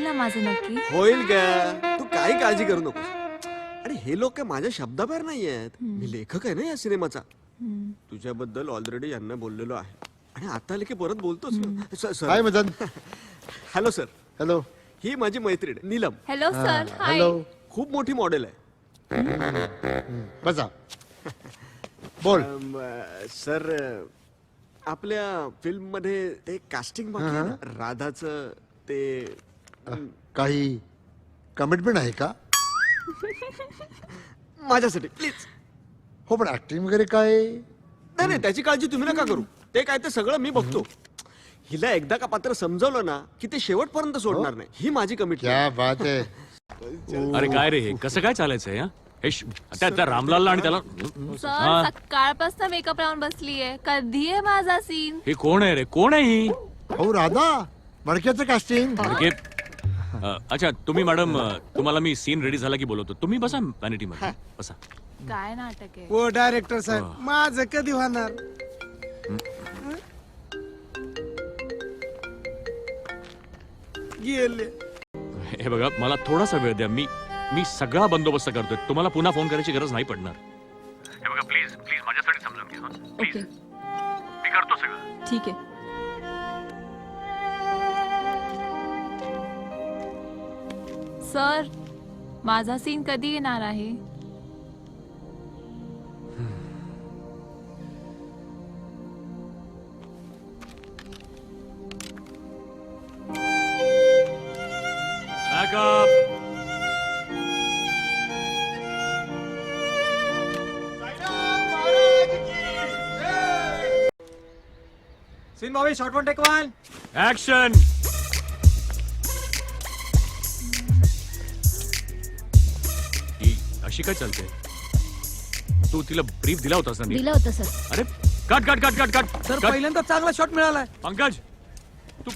ना माझं नक्की? होईल का? तू काही काळजी करू नकोस. अरे हे लोक काय माझ्या शब्दाबाहेर नाही आहेत. मी लेखक आहे ना या सिनेमाचा. तुझ्याबद्दल ऑलरेडी यांना बोललेलो आहे आणि आता आले की परत बोलतोच. Hi Madan. Hello sir. Hello. ही माझी मैत्रीण Neelam. Hello sir. Hi. Hello. खूप मोठी मॉडेल आहे. बसा. बोल. सर आपल्या फिल्म मध्ये ते कास्टिंग बाकी आहे ना, राधाचं ते काही कमिटमेंट आहे का? माझ्यासाठी प्लीज. हो पण ऍक्टिंग वगैरे काय? नाही नाही त्याची काळजी तुम्ही नका करू. ते काय ते सगळं मी बघतो. हिला एकदा का पात्र समजवलं ना की ते शेवटपर्यंत सोडणार नाही. ही माझी कमिटमेंट. क्या बात आहे. अरे काय रे हे कसं काय चालायचंय हा? हे त्या रामलालला आणि त्याला सर सकाळपासून मेकअप लावून बसलीये. कधी आहे माझा सीन? हे कोण आहे रे? कोण आहे ही? हो राधा मडक्याचं कास्टिंग. ओके. अच्छा तुम्ही मॅडम तुम्हाला मी सीन रेडी झाला की बोलवतो. तुम्ही बसा वॅनिटी मध्ये बसा. काय नाटक आहे? हो डायरेक्टर साहेब माझं कधी होणार? गेले. हे बघा मला थोडासा वेळ द्या. मी सगळा बंदोबस्त करतोय. तुम्हाला पुन्हा फोन करायची गरज नाही पडणार. हे बघा प्लीज प्लीज माझ्यासाठी समजून घ्या. ओके मी करतो सगळं. ठीक आहे. सर माझा सीन कधी येणार आहे? Backup. सीन भाभी shot one take one. Action. ही अशी काय चालते? तू तिला ब्रीफ दिला होतास ना? दिलं होतं सर. अरे cut cut cut cut cut. Sir पहिल्यांदा चांगला शॉट मिळालाय. पंकज तू